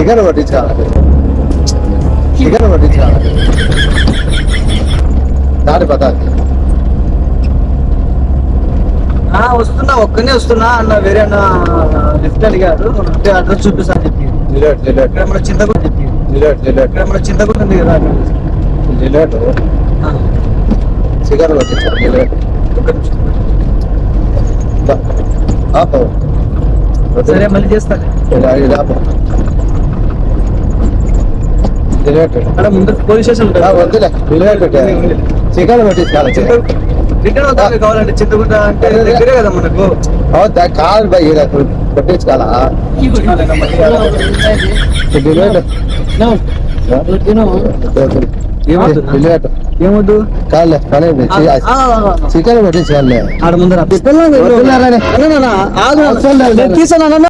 Chicken పట్టించాలి, chicken పట్టించాలి దాని పదార్థం. వస్తున్నా, ఒక్కనే వస్తున్నా అన్న. వేరే అన్న లిఫ్ట్ అడిగారు, అడ్రస్ చూపిస్తాను చెప్పి. ఇక్కడ మన చింతకుంట చెప్పి, ఇక్కడ మన చింతకుంట ఉంది కదా, జిలేట్ చికెన్ పట్టించాలి. జిలేట్ సరే మళ్ళీ చేస్తాను. అక్కడ ముందు పోలీస్ స్టేషన్ వద్దులే, జిలేట్ చికెన్ పట్టించాలి. రిటర్న్ అవుతాను కావాలంటే చింతకుంట అంటే దగ్గరే కదా మనకు. కాదు భయ్ పట్టించుకోవాలా ఏమొద్దు కాదు చికెన్ పట్టించుకోవాలి. ఆడ ముందర తీసుకున్నా